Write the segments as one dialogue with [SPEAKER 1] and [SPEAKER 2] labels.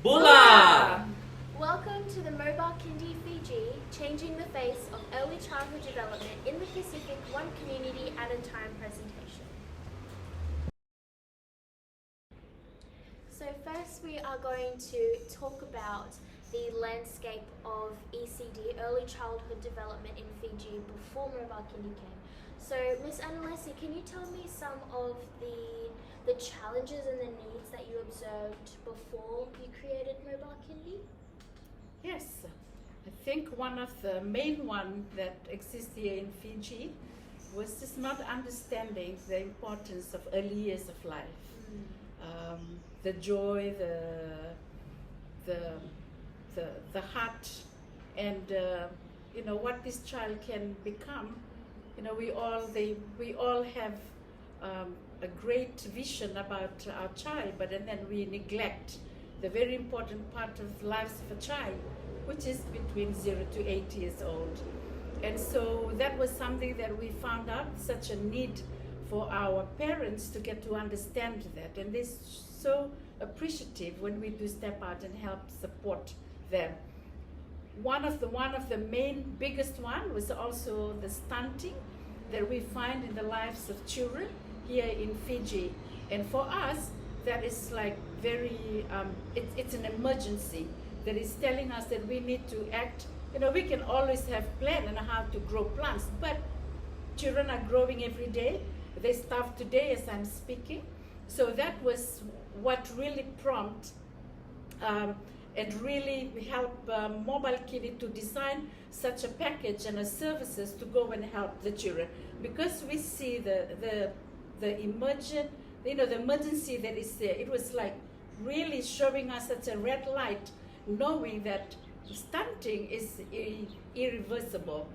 [SPEAKER 1] Bula!
[SPEAKER 2] Welcome to the Mobile Kindy Fiji, changing the face of early childhood development in the Pacific, one community at a time presentation. So first we are going to talk about the landscape of ECD, early childhood development in Fiji, before Mobile Kindy came. So Ms. Analesi, can you tell me some of the challenges and the needs that you observed before you created Mobile Kindy?
[SPEAKER 3] Yes, I think one of the main one that exists here in Fiji was just not understanding the importance of early years of life. The joy, the heart, and you know what this child can become. You know, we all have a great vision about our child, but then we neglect the very important part of the lives of a child, which is between 0 to 8 years old. And so that was something that we found out, such a need for our parents to get to understand that. And they're so appreciative when we do step out and help support them. One of the main biggest one was also the stunting that we find in the lives of children here in Fiji. And for us, that is like very, it's an emergency that is telling us that we need to act. You know, we can always have plan on how to grow plants, but children are growing every day. They starve today as I'm speaking. So that was what really prompted and really helped Mobile Kindy to design such a package and a services to go and help the children, because we see the emergent, you know, the emergency that is there. It was like really showing us such a red light, knowing that stunting is irreversible.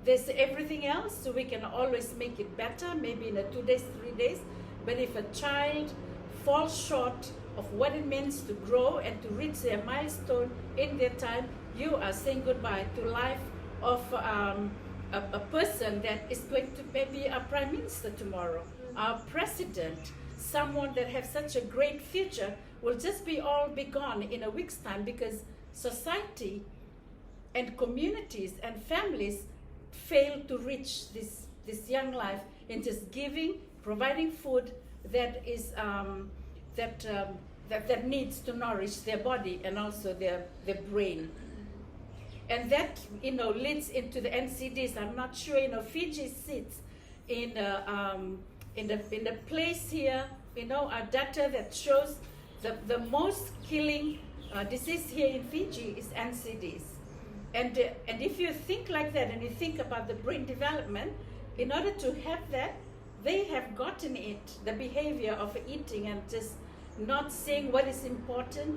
[SPEAKER 3] There's everything else, so we can always make it better, maybe in 2 days, 3 days. But if a child falls short of what it means to grow and to reach their milestone in their time, you are saying goodbye to life of a person that is going to maybe a prime minister tomorrow, our president, someone that has such a great future will just be gone in a week's time, because society and communities and families fail to reach this young life in just giving, providing food that is that needs to nourish their body and also their brain. And that, you know, leads into the NCDs. I'm not sure, you know, Fiji sits in the place here, you know, our data that shows the most killing disease here in Fiji is NCDs. And if you think like that and you think about the brain development, in order to have that, they have gotten it, the behavior of eating and just not seeing what is important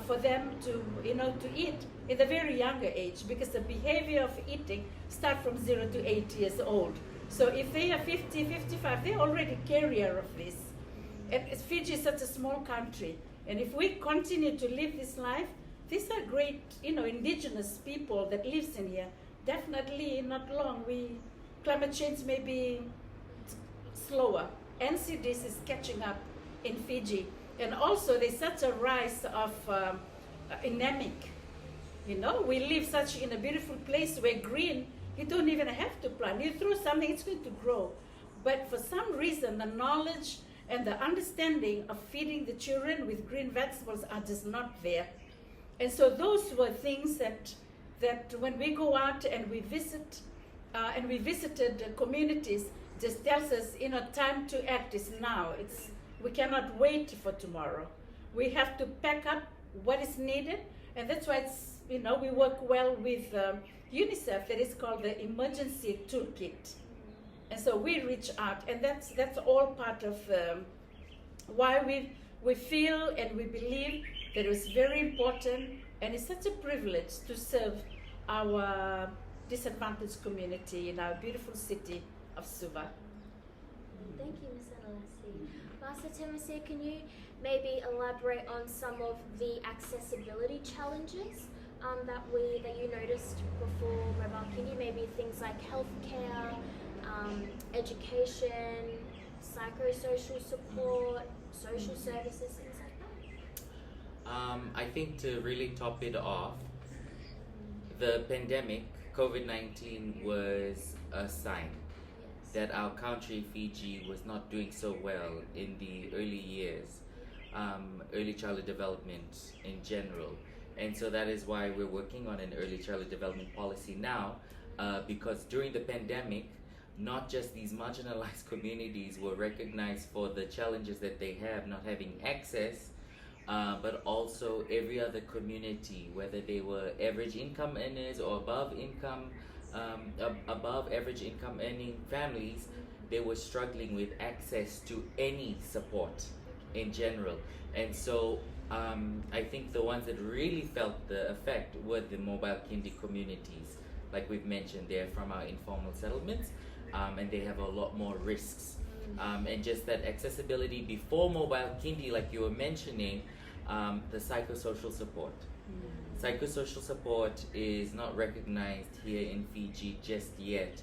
[SPEAKER 3] for them to, you know, to eat in the very younger age, because the behavior of eating starts from 0 to 8 years old. So if they are 50, 55, they're already carrier of this. And Fiji is such a small country, and if we continue to live this life, these are great, you know, indigenous people that lives in here. Definitely not long, climate change may be slower. NCDs is catching up in Fiji. And also there's such a rise of anemic. You know, we live such in a beautiful place where green, you don't even have to plant. You throw something, it's going to grow. But for some reason, the knowledge and the understanding of feeding the children with green vegetables are just not there. And so those were things that when we go out and we visit, and we visited communities, just tells us, you know, time to act is now. We cannot wait for tomorrow. We have to pack up what is needed, and that's why it's, you know, we work well with UNICEF, that is called the Emergency Toolkit. And so we reach out, and that's all part of why we feel and we believe that it's very important, and it's such a privilege to serve our disadvantaged community in our beautiful city of Suva.
[SPEAKER 2] Thank you, Ms. Analesi. Master Temesia, can you maybe elaborate on some of the accessibility challenges that you noticed before Mobile Kindy? Maybe things like healthcare, education, psychosocial support, social services, things like that?
[SPEAKER 1] I think to really top it off, the pandemic, COVID-19, was a sign that our country, Fiji, was not doing so well in the early years, early childhood development in general. And so that is why we're working on an early childhood development policy now, because during the pandemic, not just these marginalized communities were recognized for the challenges that they have not having access, but also every other community, whether they were average income earners or above average income earning families, they were struggling with access to any support in general. And so I think the ones that really felt the effect were the mobile kindy communities. Like we've mentioned, they're from our informal settlements, and they have a lot more risks. And just that accessibility before mobile kindy, like you were mentioning, the psychosocial support. Psychosocial support is not recognized here in Fiji just yet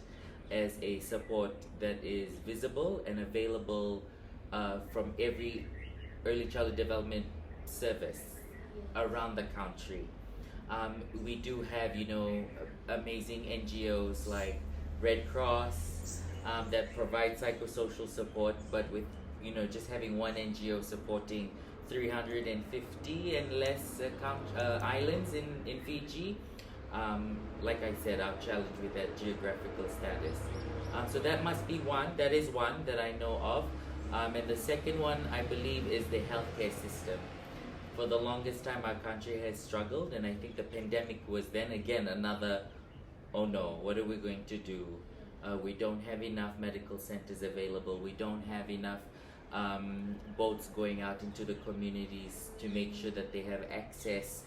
[SPEAKER 1] as a support that is visible and available from every early childhood development service around the country. We do have, amazing NGOs like Red Cross that provide psychosocial support, but with, just having one NGO supporting 350 and less islands in Fiji. Like I said, our challenge with that geographical status. So that must be one. That is one that I know of. And the second one, I believe, is the healthcare system. For the longest time, our country has struggled, and I think the pandemic was then again another, oh no, what are we going to do? We don't have enough medical centers available. We don't have enough boats going out into the communities to make sure that they have access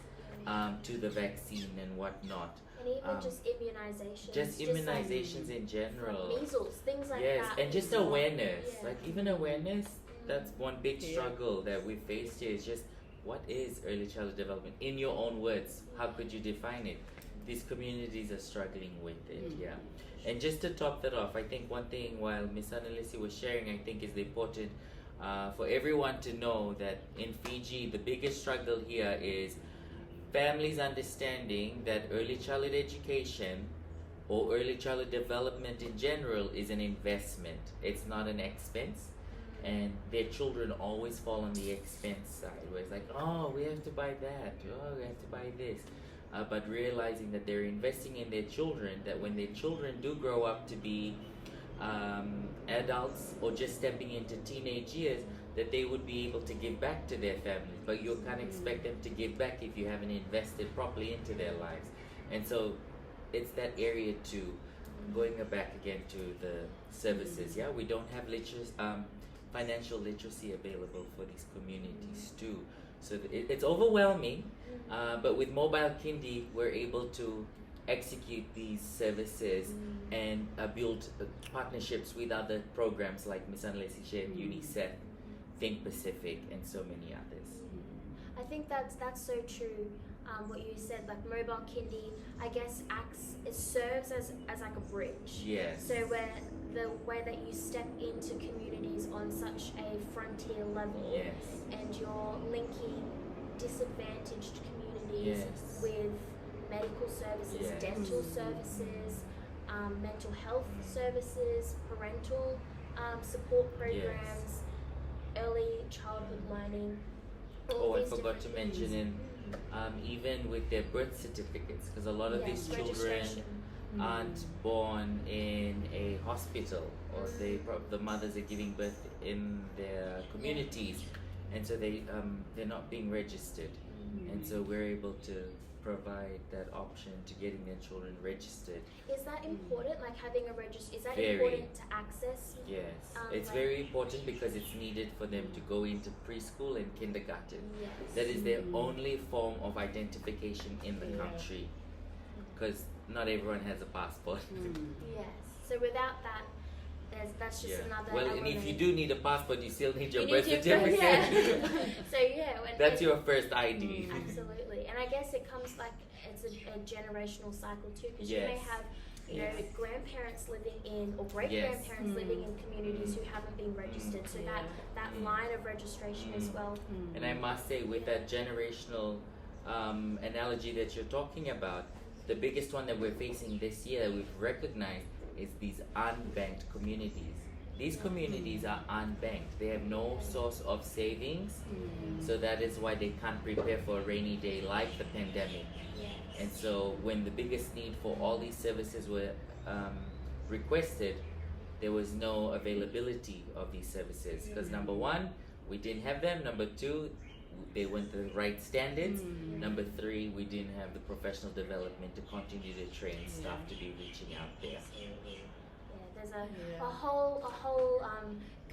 [SPEAKER 1] to the vaccine and whatnot.
[SPEAKER 2] And even just immunizations.
[SPEAKER 1] Just immunizations in general.
[SPEAKER 2] Like measles, things like
[SPEAKER 1] yes,
[SPEAKER 2] that.
[SPEAKER 1] and just awareness. Like even awareness,
[SPEAKER 2] Mm.
[SPEAKER 1] that's one big struggle that we faced here is just what is early childhood development? In your own words, how could you define it? These communities are struggling with it, And just to top that off, I think one thing while Miss Analesi was sharing, I think is important for everyone to know that in Fiji, the biggest struggle here is families understanding that early childhood education or early childhood development in general is an investment. It's not an expense. And their children always fall on the expense side, where it's like, oh, we have to buy that, oh, we have to buy this. But realizing that they're investing in their children, that when their children do grow up to be adults or just stepping into teenage years, that they would be able to give back to their families. But you can't expect them to give back if you haven't invested properly into their lives. And so it's that area too, going back again to the services. We don't have financial literacy available for these communities too. So it's overwhelming, but with Mobile Kindy, we're able to execute these services and build partnerships with other programs like Miss Analesi shared, UNICEF, Think Pacific, and so many others.
[SPEAKER 2] I think that's so true. What you said, like Mobile Kindy, I guess it serves as like a bridge.
[SPEAKER 1] Yes.
[SPEAKER 2] So where the way that you step into communities on such a frontier level, and you're linking disadvantaged communities with medical services, dental services, mental health services, parental support programs, early childhood learning.
[SPEAKER 1] Oh, I forgot to mention even with their birth certificates, because a lot of these children aren't born in a hospital, or the mothers are giving birth in their communities, and so they're not being registered, and so we're able to provide that option to getting their children registered.
[SPEAKER 2] Is that important, like having a register? Is that
[SPEAKER 1] Very.
[SPEAKER 2] important to access?
[SPEAKER 1] Yes, it's very important because it's needed for them to go into preschool and kindergarten.
[SPEAKER 2] Yes.
[SPEAKER 1] That is their only form of identification in the country, because not everyone has a passport.
[SPEAKER 2] Yes. So without that, that's just another.
[SPEAKER 1] Well,
[SPEAKER 2] element.
[SPEAKER 1] and if you do need a passport, you still need your
[SPEAKER 2] You
[SPEAKER 1] birth
[SPEAKER 2] need your birth-
[SPEAKER 1] certificate.
[SPEAKER 2] So
[SPEAKER 1] That's your first ID.
[SPEAKER 2] Absolutely, and I guess it comes like it's a generational cycle too, because you may have you know, grandparents living in, or great-grandparents living in communities who haven't been registered. So that line of registration as well.
[SPEAKER 1] And I must say, with that generational analogy that you're talking about, the biggest one that we're facing this year that we've recognized is these unbanked communities. These communities are unbanked. They have no source of savings, so that is why they can't prepare for a rainy day like the pandemic. And so when the biggest need for all these services were requested, there was no availability of these services. Because number one, we didn't have them. Number two, they weren't the right standards. Number three, we didn't have the professional development to continue to train staff to be reaching out there.
[SPEAKER 2] There's a whole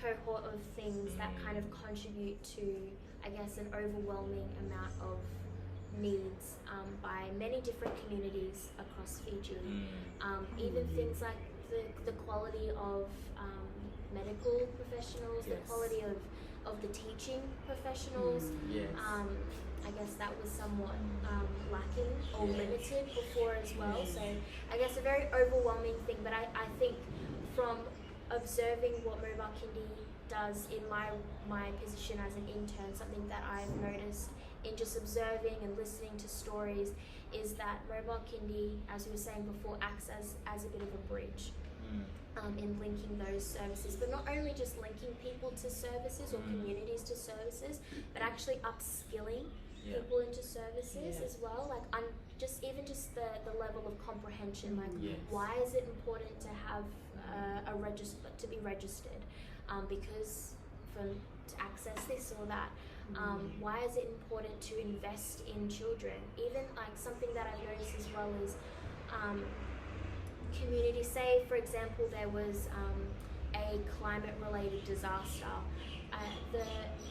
[SPEAKER 2] cohort of things that kind of contribute to, I guess, an overwhelming amount of needs by many different communities across Fiji. Even things like the quality of medical professionals, the quality of the teaching professionals. I guess that was somewhat lacking or limited before as well. So I guess a very overwhelming thing, but I think from observing what Mobile Kindy does in my position as an intern, something that I've noticed in just observing and listening to stories is that Mobile Kindy, as we were saying before, acts as a bit of a bridge in linking those services, but not only just linking people to services or communities to services, but actually upskilling people into services as well. Like just the level of comprehension. Like why is it important to have to be registered? Because to access this or that. Why is it important to invest in children? Even like something that I've noticed as well is community. Say, for example, there was a climate-related disaster.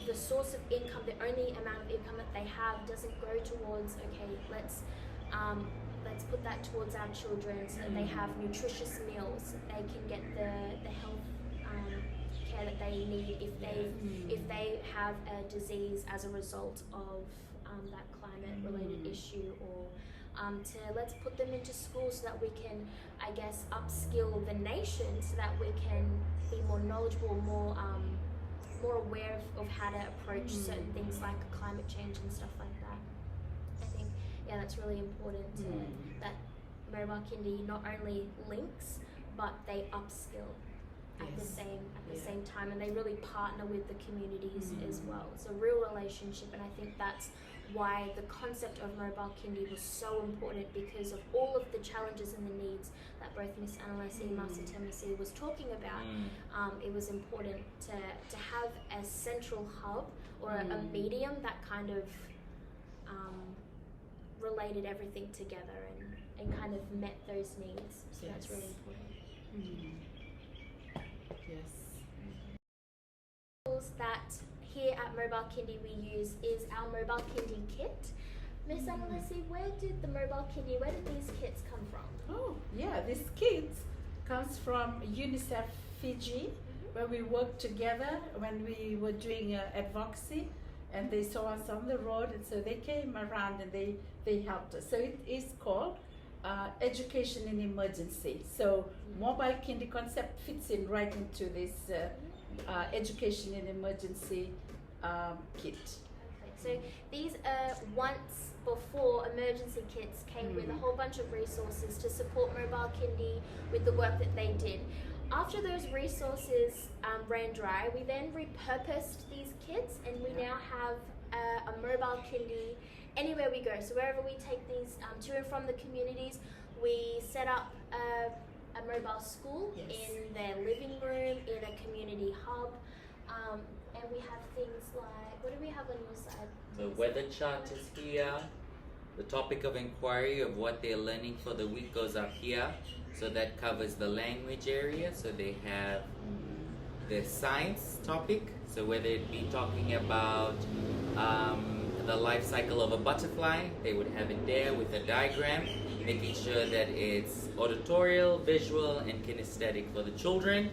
[SPEAKER 2] The source of income, the only amount of income that they have, doesn't go towards let's put that towards our children so that they have nutritious meals, that they can get the health care that they need if they have a disease as a result of that climate-related issue, or let's put them into school so that we can, I guess, upskill the nation so that we can be more knowledgeable, more aware of how to approach certain things like climate change and stuff like that. I think, that's really important that Mobile Kindy not only links, but they upskill at the same time, and they really partner with the communities as well. It's a real relationship, and I think that's why the concept of Mobile Kindy was so important, because of all of the challenges and the needs that both Miss Analesi and Master Temesia was talking about. It was important to have a central hub or a medium that kind of related everything together and kind of met those needs. So that's really important. That here at Mobile Kindy we use is our Mobile Kindy kit. Miss Analesi, where did these kits come from?
[SPEAKER 3] Oh, this kit comes from UNICEF Fiji, where we worked together when we were doing advocacy, and they saw us on the road, and so they came around and they helped us. So it is called Education in Emergency. So Mobile Kindy concept fits in right into this Education in Emergency kit.
[SPEAKER 2] So these once before emergency kits came with a whole bunch of resources to support Mobile Kindy with the work that they did. After those resources ran dry, we then repurposed these kits, and we now have a Mobile Kindy anywhere we go. So wherever we take these to and from the communities, we set up a mobile school in their living room, in a community hub, and we have things like, what do we have on your side?
[SPEAKER 1] The weather chart is here. The topic of inquiry of what they're learning for the week goes up here. So that covers the language area. So they have the science topic. So whether it be talking about the life cycle of a butterfly, they would have it there with a diagram, making sure that it's auditorial, visual, and kinesthetic for the children.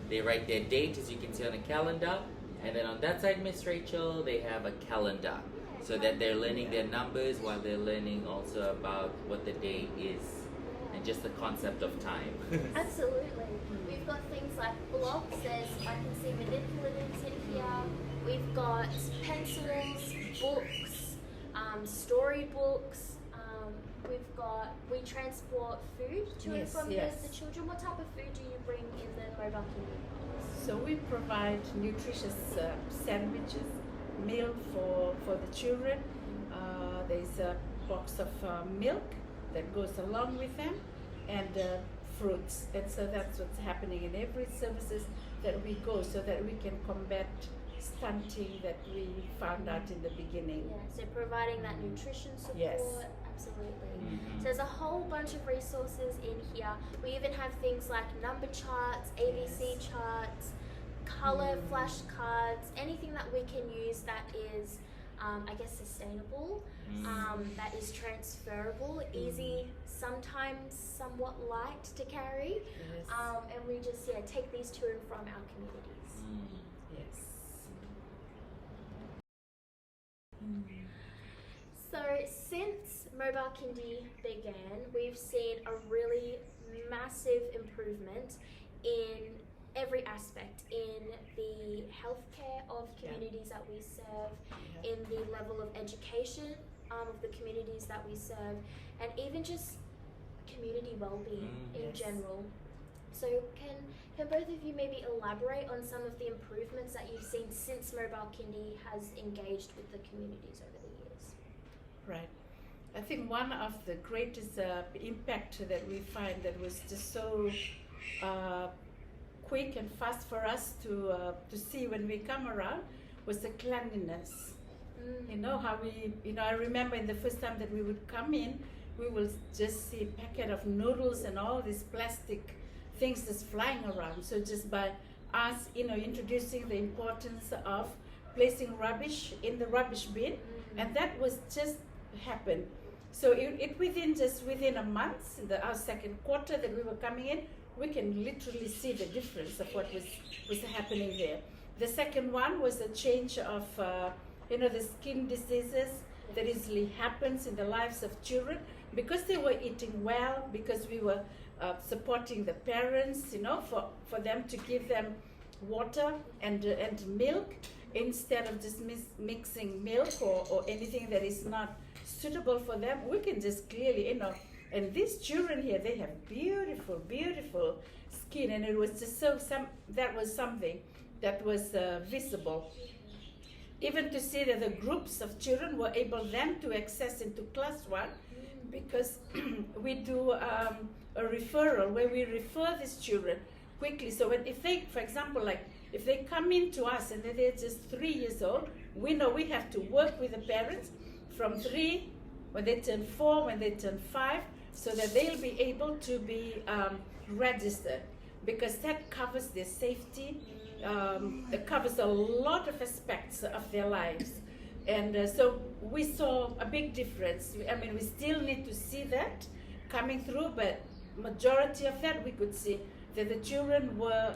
[SPEAKER 1] They write their date, as you can see on the calendar. And then on that side, Miss Rachel, they have a calendar, so that they're learning their numbers while they're learning also about what the day is. and just the concept of time.
[SPEAKER 2] Absolutely. We've got things like blocks, I can see manipulatives in here. We've got pencils, books, storybooks. We transport food to and from the children. What type of food do you bring in the Mobile Kindy?
[SPEAKER 3] So we provide nutritious sandwiches, meal for the children. There's a box of milk that goes along with them, and fruits. And so that's what's happening in every services that we go, so that we can combat stunting that we found out in the beginning.
[SPEAKER 2] Yeah, so providing that nutrition support.
[SPEAKER 3] Yes.
[SPEAKER 2] Absolutely. So there's a whole bunch of resources in here. We even have things like number charts, ABC charts, color flashcards, anything that we can use that is, I guess, sustainable, that is transferable, easy, sometimes somewhat light to carry, and we just take these to and from our communities.
[SPEAKER 3] Yes.
[SPEAKER 2] So since Mobile Kindy began, we've seen a really massive improvement in every aspect, in the healthcare of communities that we serve, in the level of education of the communities that we serve, and even just community well-being in general. So can both of you maybe elaborate on some of the improvements that you've seen since Mobile Kindy has engaged with the communities over the years?
[SPEAKER 3] Right. I think one of the greatest impact that we find that was just so quick and fast for us to see when we come around was the cleanliness. You know how I remember in the first time that we would come in, we will just see a packet of noodles and all these plastic things just flying around. So just by us, introducing the importance of placing rubbish in the rubbish bin, and that was just happened. So within a month, our second quarter that we were coming in, we can literally see the difference of what was happening there. The second one was a change of the skin diseases that easily happens in the lives of children, because they were eating well, because we were supporting the parents, for them to give them water and milk instead of just mixing milk or anything that is not suitable for them. We can just clearly, and these children here, they have beautiful, beautiful skin, and it was just that was something that was visible. Even to see that the groups of children were able then to access into class 1, because we do a referral where we refer these children quickly. So if they, for example, if they come in to us and they're just 3 years old, we know we have to work with the parents from 3, when they turn 4, when they turn 5, so that they'll be able to be registered, because that covers their safety. It covers a lot of aspects of their lives. And so we saw a big difference. I mean, we still need to see that coming through, but majority of that we could see that the children were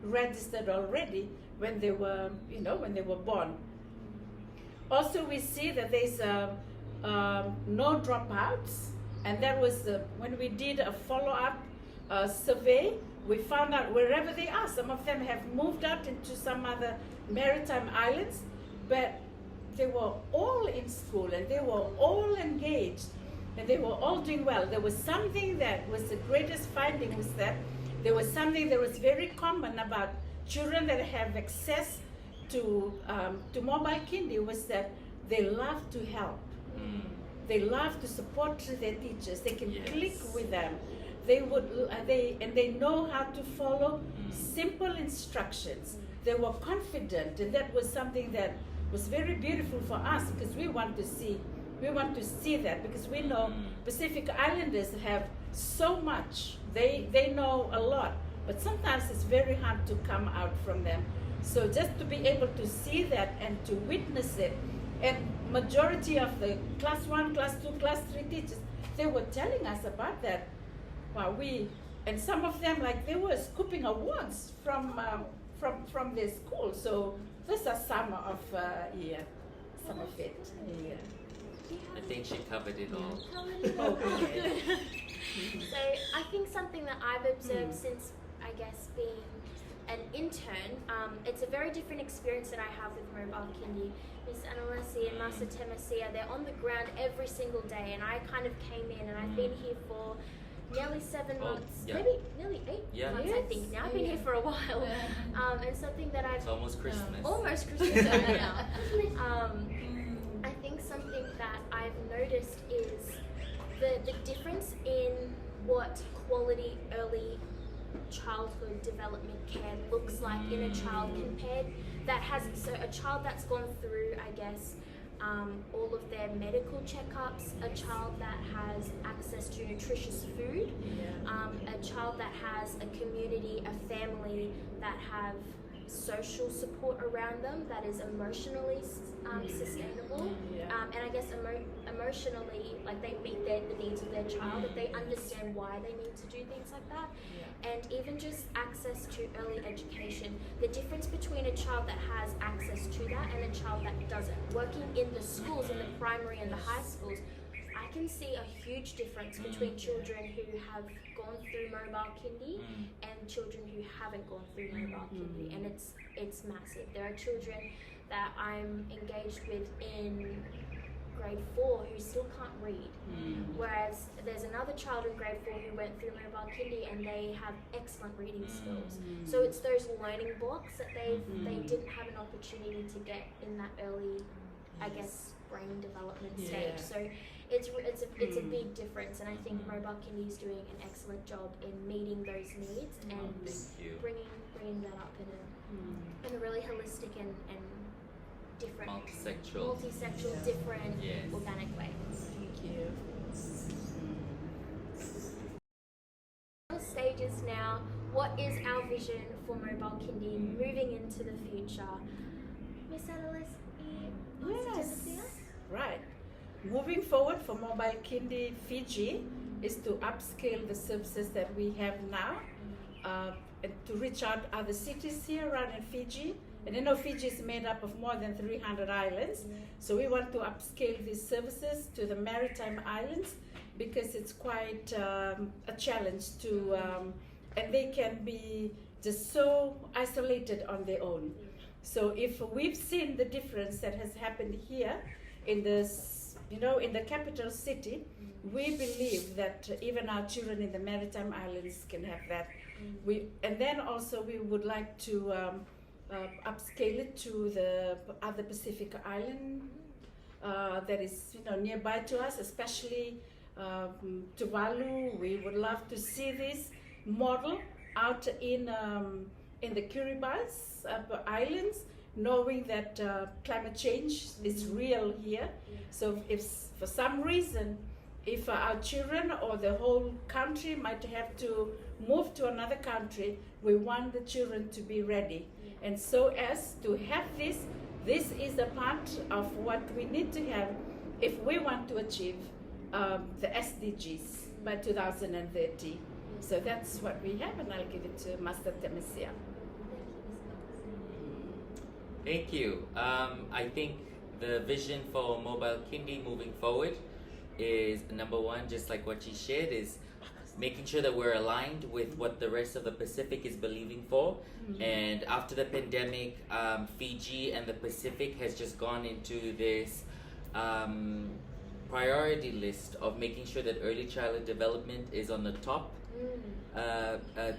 [SPEAKER 3] registered already when they were, born. Also, we see that there's no dropouts, and that was when we did a follow-up survey. We found out wherever they are, some of them have moved out into some other maritime islands, but they were all in school and they were all engaged and they were all doing well. There was something that was the greatest finding, was that there was something that was very common about children that have access to Mobile Kindy, was that they love to help. They love to support their teachers. They can click with them. They know how to follow simple instructions. They were confident, and that was something that was very beautiful for us, because we want to see that, because we know Pacific Islanders have so much. They know a lot, but sometimes it's very hard to come out from them. So just to be able to see that and to witness it, and majority of the class 1, class 2, class 3 teachers, they were telling us about that. Wow, and some of them, they were scooping awards from their school. So these are some of some of it. Yeah.
[SPEAKER 1] I think she covered it all.
[SPEAKER 3] Okay.
[SPEAKER 2] So I think something that I've observed since, I guess, being an intern, it's a very different experience that I have with Mobile Kindy. Miss Analesi and Master Temesia, they're on the ground every single day, and I kind of came in, and I've been here for nearly 7 months, maybe nearly 8 months, I think. Now I've been here for a while, and something that I've
[SPEAKER 1] It's almost Christmas.
[SPEAKER 2] almost Christmas time now. I think something that I've noticed is the difference in what quality early childhood development care looks like in a child compared that has a child that's gone through, I guess, all of their medical checkups, a child that has access to nutritious food, a child that has a community, a family that have social support around them that is emotionally sustainable, and I guess emotionally, like they meet the needs of their child, that they understand why they need to do things like that, and even just access to early education. The difference between a child that has access to that and a child that doesn't. Working in the schools, in the primary and the high schools, I can see a huge difference between children who have gone through Mobile Kindy and children who haven't gone through Mobile Kindy, and it's massive. There are children that I'm engaged with in grade 4 who still can't read, whereas there's another child in grade 4 who went through Mobile Kindy and they have excellent reading skills. So it's those learning blocks that they didn't have an opportunity to get in that early, I guess, brain development stage. So it's a big difference, and I think Mobile Kindy is doing an excellent job in meeting those needs and bringing that up in a really holistic and different, multisexual, different, organic way.
[SPEAKER 3] Thank you.
[SPEAKER 2] Stages now. What is our vision for Mobile Kindy moving into the future? Miss Analesi,
[SPEAKER 3] Yes. Right. Moving forward for Mobile Kindy Fiji is to upscale the services that we have now, and to reach out other cities here around in Fiji. And you know, Fiji is made up of more than 300 islands, so we want to upscale these services to the maritime islands because it's quite a challenge to, and they can be just so isolated on their own. So if we've seen the difference that has happened here in this, in the capital city, we believe that even our children in the maritime islands can have that. And then also we would like to upscale it to the other Pacific island that is nearby to us, especially Tuvalu. We would love to see this model out in the Kiribati islands, knowing that climate change is real here. So if for some reason, if our children or the whole country might have to move to another country, we want the children to be ready. And so as to have this is a part of what we need to have if we want to achieve the SDGs by 2030. So that's what we have, and I'll give it to Master Temesia.
[SPEAKER 1] Thank you. I think the vision for Mobile Kindy moving forward is, number one, just like what she shared, is making sure that we're aligned with what the rest of the Pacific is believing for. And after the pandemic, Fiji and the Pacific has just gone into this priority list of making sure that early childhood development is on the top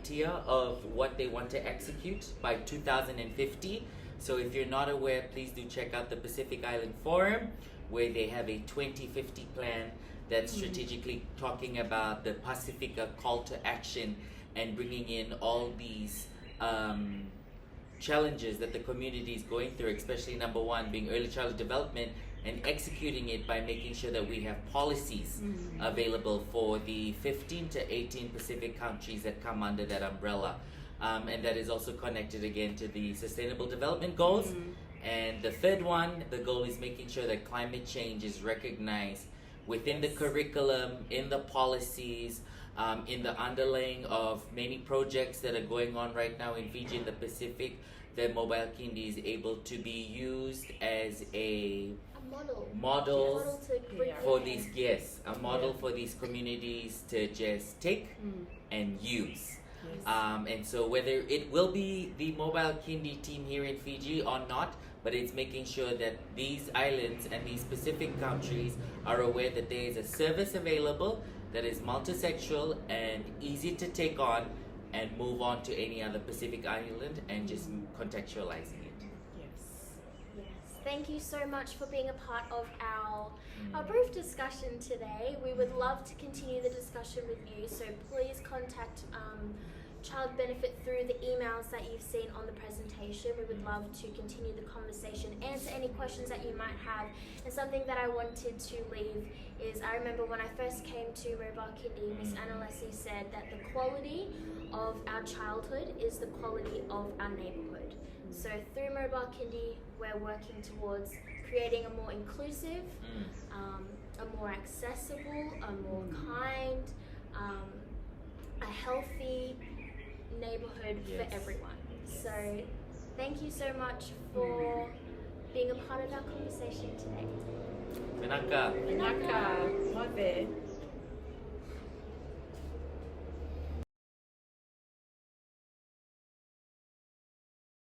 [SPEAKER 1] tier of what they want to execute by 2050. So if you're not aware, please do check out the Pacific Island Forum, where they have a 2050 plan that's strategically talking about the Pacifica call to action and bringing in all these challenges that the community is going through, especially number one being early childhood development, and executing it by making sure that we have policies available for the 15 to 18 Pacific countries that come under that umbrella. And that is also connected again to the Sustainable Development Goals. And the third one, the goal is making sure that climate change is recognized within the curriculum, in the policies, in the underlaying of many projects that are going on right now in Fiji and the Pacific the Mobile Kindy is able to be used as a
[SPEAKER 2] model.
[SPEAKER 1] model
[SPEAKER 2] Model to bring
[SPEAKER 1] for
[SPEAKER 2] in.
[SPEAKER 1] these, yes, a model for these communities to just take and use. And so whether it will be the Mobile Kindy team here in Fiji or not, but it's making sure that these islands and these Pacific countries are aware that there is a service available that is multisexual and easy to take on and move on to any other Pacific island and just contextualizing it.
[SPEAKER 2] Yes, thank you so much for being a part of our brief discussion today. We would love to continue the discussion with you, so please contact Child Benefit through the emails that you've seen on the presentation. We would love to continue the conversation, answer any questions that you might have. And something that I wanted to leave is, I remember when I first came to Mobile Kindy, Miss Analesi said that the quality of our childhood is the quality of our neighbourhood. So through Mobile Kindy, we're working towards creating a more inclusive, a more accessible, a more kind, a healthy neighbourhood for everyone. So thank you so much for being a part of our conversation today.
[SPEAKER 1] Menaka.
[SPEAKER 3] Menaka, Mother.